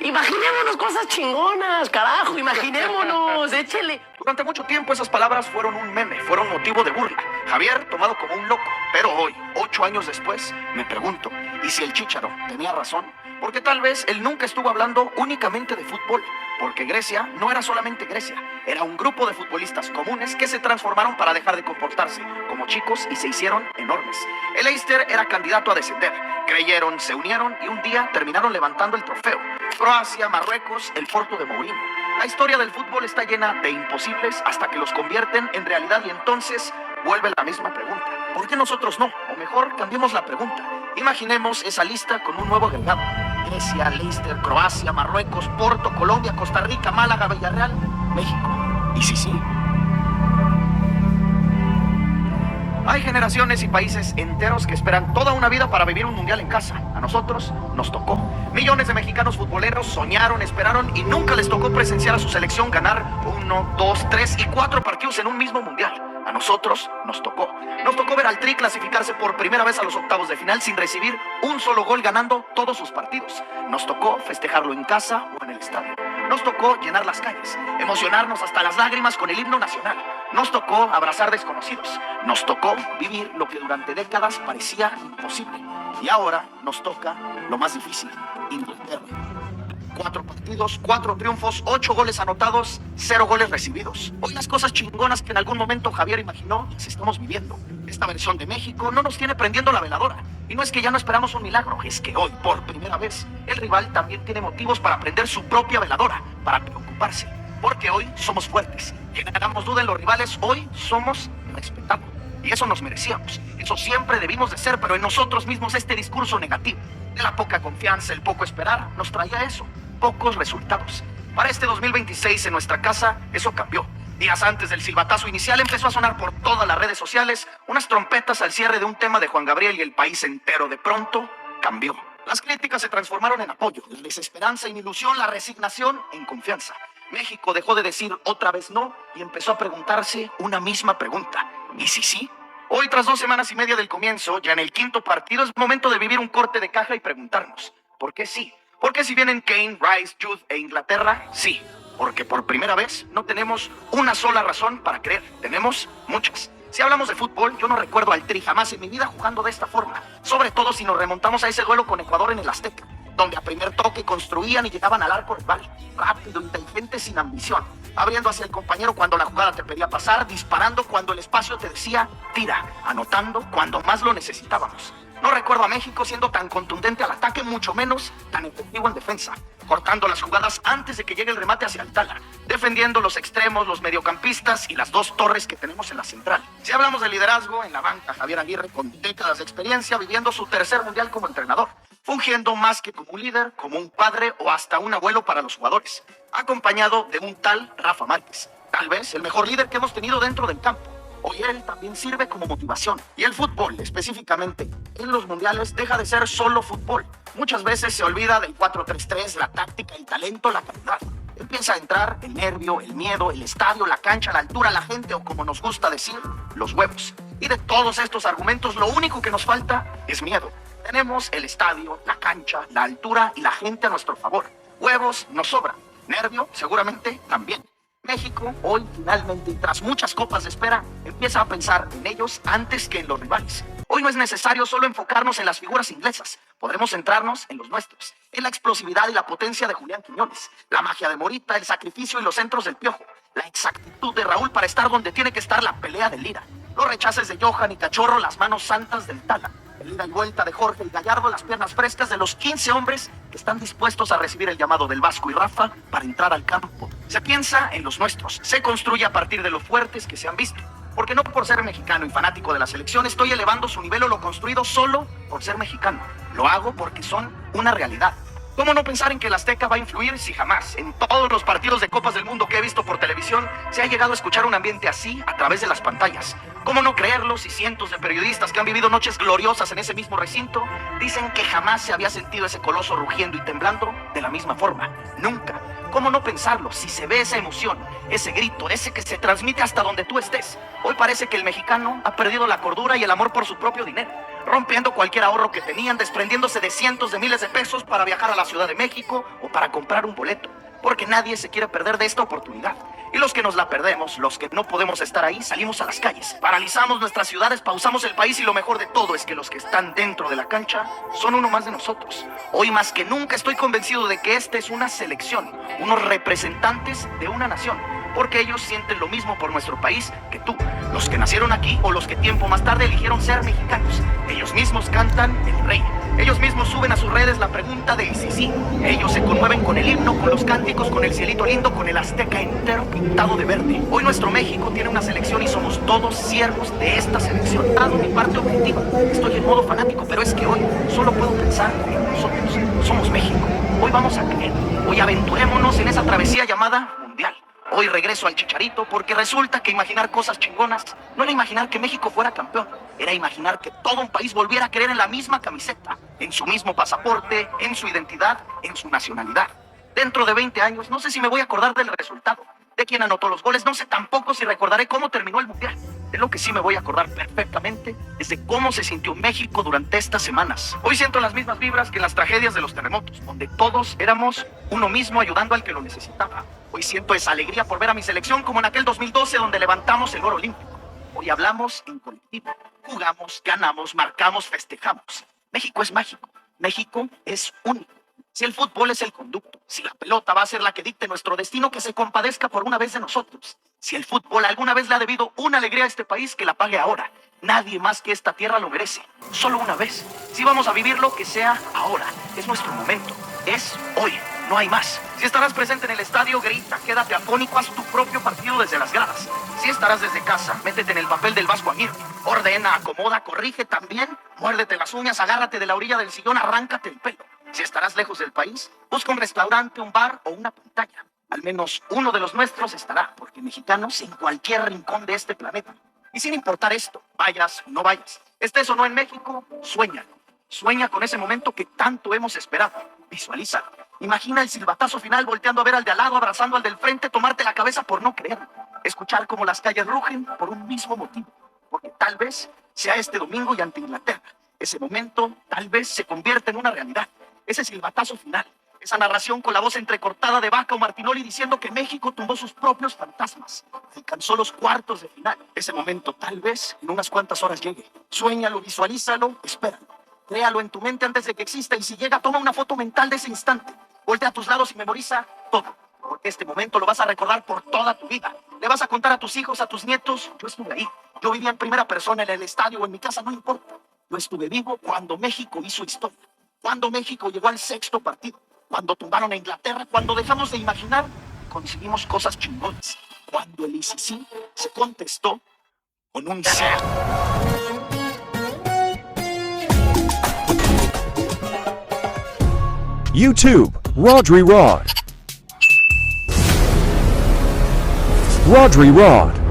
Imaginémonos cosas chingonas, carajo, imaginémonos, échele. Durante mucho tiempo esas palabras fueron un meme, fueron motivo de burla. Javier tomado como un loco. Pero hoy, 8 años después, me pregunto, ¿y si el Chícharo tenía razón? Porque tal vez él nunca estuvo hablando únicamente de fútbol. Porque Grecia no era solamente Grecia, era un grupo de futbolistas comunes que se transformaron para dejar de comportarse como chicos y se hicieron enormes. El Leicester era candidato a descender. Creyeron, se unieron y un día terminaron levantando el trofeo. Croacia, Marruecos, el Porto de Mourinho. La historia del fútbol está llena de imposibles hasta que los convierten en realidad y entonces vuelve la misma pregunta. ¿Por qué nosotros no? O mejor, cambiemos la pregunta. Imaginemos esa lista con un nuevo agregado. Grecia, Leicester, Croacia, Marruecos, Porto, Colombia, Costa Rica, Málaga, Villarreal, México. ¿Y sí? Hay generaciones y países enteros que esperan toda una vida para vivir un mundial en casa. A nosotros nos tocó. Millones de mexicanos futboleros soñaron, esperaron y nunca les tocó presenciar a su selección ganar 1, 2, 3 y 4 partidos en un mismo mundial. A nosotros nos tocó. Nos tocó ver al Tri clasificarse por primera vez a los octavos de final sin recibir un solo gol ganando todos sus partidos. Nos tocó festejarlo en casa o en el estadio. Nos tocó llenar las calles, emocionarnos hasta las lágrimas con el himno nacional. Nos tocó abrazar desconocidos. Nos tocó vivir lo que durante décadas parecía imposible. Y ahora nos toca lo más difícil, Inglaterra. 4 partidos, 4 triunfos, 8 goles anotados, 0 goles recibidos. Hoy las cosas chingonas que en algún momento Javier imaginó las estamos viviendo. Esta versión de México no nos tiene prendiendo la veladora. Y no es que ya no esperamos un milagro, es que hoy, por primera vez, el rival también tiene motivos para prender su propia veladora, para preocuparse. Porque hoy somos fuertes. Generamos duda en los rivales, hoy somos respetados. Y eso nos merecíamos. Eso siempre debimos de ser, pero en nosotros mismos este discurso negativo de la poca confianza, el poco esperar, nos traía eso. Pocos resultados. Para este 2026 en nuestra casa, eso cambió. Días antes del silbatazo inicial empezó a sonar por todas las redes sociales unas trompetas al cierre de un tema de Juan Gabriel y el país entero de pronto cambió. Las críticas se transformaron en apoyo, la desesperanza en ilusión, la resignación en confianza. México dejó de decir otra vez no y empezó a preguntarse una misma pregunta. ¿Y si sí? Hoy, tras 2 semanas y media del comienzo, ya en el 5º partido, es momento de vivir un corte de caja y preguntarnos, ¿por qué sí? Porque si vienen Kane, Rice, Jude e Inglaterra, sí. Porque por primera vez no tenemos una sola razón para creer. Tenemos muchas. Si hablamos de fútbol, yo no recuerdo al Tri jamás en mi vida jugando de esta forma. Sobre todo si nos remontamos a ese duelo con Ecuador en el Azteca, donde a primer toque construían y llegaban al arco rival. Rápido, inteligente, sin ambición. Abriendo hacia el compañero cuando la jugada te pedía pasar, disparando cuando el espacio te decía tira, anotando cuando más lo necesitábamos. No recuerdo a México siendo tan contundente al ataque, mucho menos tan efectivo en defensa, cortando las jugadas antes de que llegue el remate hacia Altala, defendiendo los extremos, los mediocampistas y las 2 torres que tenemos en la central. Si hablamos de liderazgo, en la banca, Javier Aguirre, con décadas de experiencia, viviendo su 3er mundial como entrenador, fungiendo más que como un líder, como un padre o hasta un abuelo para los jugadores, acompañado de un tal Rafa Márquez, tal vez el mejor líder que hemos tenido dentro del campo. Hoy él también sirve como motivación. Y el fútbol, específicamente en los mundiales, deja de ser solo fútbol. Muchas veces se olvida del 4-3-3, la táctica, el talento, la calidad. Empieza a entrar el nervio, el miedo, el estadio, la cancha, la altura, la gente o como nos gusta decir, los huevos. Y de todos estos argumentos, lo único que nos falta es miedo. Tenemos el estadio, la cancha, la altura y la gente a nuestro favor. Huevos nos sobran. Nervio, seguramente, también. México, hoy finalmente, y tras muchas copas de espera, empieza a pensar en ellos antes que en los rivales. Hoy no es necesario solo enfocarnos en las figuras inglesas. Podremos centrarnos en los nuestros, en la explosividad y la potencia de Julián Quiñones, la magia de Morita, el sacrificio y los centros del Piojo, la exactitud de Raúl para estar donde tiene que estar la pelea de Lira, los rechaces de Johan y Cachorro, las manos santas del Tala, el ida y vuelta de Jorge y Gallardo, las piernas frescas de los 15 hombres que están dispuestos a recibir el llamado del Vasco y Rafa para entrar al campo. Se piensa en los nuestros, se construye a partir de los fuertes que se han visto. Porque no por ser mexicano y fanático de la selección estoy elevando su nivel o lo construido solo por ser mexicano. Lo hago porque son una realidad. ¿Cómo no pensar en que el Azteca va a influir si jamás, en todos los partidos de Copas del Mundo que he visto por televisión, se ha llegado a escuchar un ambiente así a través de las pantallas? ¿Cómo no creerlo si cientos de periodistas que han vivido noches gloriosas en ese mismo recinto dicen que jamás se había sentido ese coloso rugiendo y temblando de la misma forma? Nunca. ¿Cómo no pensarlo si se ve esa emoción, ese grito, ese que se transmite hasta donde tú estés? Hoy parece que el mexicano ha perdido la cordura y el amor por su propio dinero. rompiendo cualquier ahorro que tenían, desprendiéndose de cientos de miles de pesos para viajar a la Ciudad de México o para comprar un boleto, porque nadie se quiere perder de esta oportunidad. Y los que nos la perdemos, los que no podemos estar ahí, salimos a las calles, paralizamos nuestras ciudades, pausamos el país y lo mejor de todo es que los que están dentro de la cancha son uno más de nosotros. Hoy más que nunca estoy convencido de que esta es una selección, unos representantes de una nación, porque ellos sienten lo mismo por nuestro país que tú, los que nacieron aquí o los que tiempo más tarde eligieron ser mexicanos. Ellos mismos cantan el rey, ellos mismos suben a sus redes la pregunta de si sí. Ellos se conmueven con el himno, con los cánticos, con el cielito lindo, con el azteca entero pintado de verde. Hoy nuestro México tiene una selección y somos todos siervos de esta selección. Dado mi parte objetiva, estoy en modo fanático, pero es que hoy solo puedo pensar en nosotros. Somos México. Hoy vamos a creer. Hoy aventurémonos en esa travesía llamada mundial. Hoy regreso al Chicharito porque resulta que imaginar cosas chingonas no era imaginar que México fuera campeón, era imaginar que todo un país volviera a creer en la misma camiseta, en su mismo pasaporte, en su identidad, en su nacionalidad. Dentro de 20 años no sé si me voy a acordar del resultado, de quién anotó los goles, no sé tampoco si recordaré cómo terminó el mundial. De lo que sí me voy a acordar perfectamente es de cómo se sintió México durante estas semanas. Hoy siento las mismas vibras que en las tragedias de los terremotos, donde todos éramos uno mismo ayudando al que lo necesitaba. Hoy siento esa alegría por ver a mi selección como en aquel 2012 donde levantamos el oro olímpico. Hoy hablamos en colectivo, jugamos, ganamos, marcamos, festejamos. México es mágico, México es único. Si el fútbol es el conducto, si la pelota va a ser la que dicte nuestro destino, que se compadezca por una vez de nosotros. Si el fútbol alguna vez le ha debido una alegría a este país, que la pague ahora. Nadie más que esta tierra lo merece, solo una vez. Si vamos a vivirlo, que sea ahora. Es nuestro momento, es hoy, no hay más. Si estarás presente en el estadio, grita, quédate afónico, haz tu propio partido desde las gradas. Si estarás desde casa, métete en el papel del Vasco Aguirre. Ordena, acomoda, corrige también, muérdete las uñas, agárrate de la orilla del sillón, arráncate el pelo. Si estarás lejos del país, busca un restaurante, un bar o una pantalla. Al menos uno de los nuestros estará, porque mexicanos en cualquier rincón de este planeta. Y sin importar esto, vayas o no vayas, estés o no en México, sueña. Sueña con ese momento que tanto hemos esperado. Visualízalo. Imagina el silbatazo final volteando a ver al de al lado, abrazando al del frente, tomarte la cabeza por no creer. Escuchar cómo las calles rugen por un mismo motivo. Porque tal vez sea este domingo y ante Inglaterra. Ese momento tal vez se convierta en una realidad. Ese silbatazo final. Esa narración con la voz entrecortada de Vaca o Martinoli diciendo que México tumbó sus propios fantasmas. Alcanzó los cuartos de final. Ese momento tal vez en unas cuantas horas llegue. Suéñalo, visualízalo, espéralo. Créalo en tu mente antes de que exista y si llega, toma una foto mental de ese instante. Voltea a tus lados y memoriza todo. Porque este momento lo vas a recordar por toda tu vida. Le vas a contar a tus hijos, a tus nietos. Yo estuve ahí. Yo vivía en primera persona en el estadio o en mi casa, no importa. Yo estuve vivo cuando México hizo historia. Cuando México llegó al 6º partido. Cuando tumbaron a Inglaterra. Cuando dejamos de imaginar, conseguimos cosas chingonas. Cuando el ICC se contestó con un sí. YouTube, Rodri Rod. Rodri Rod.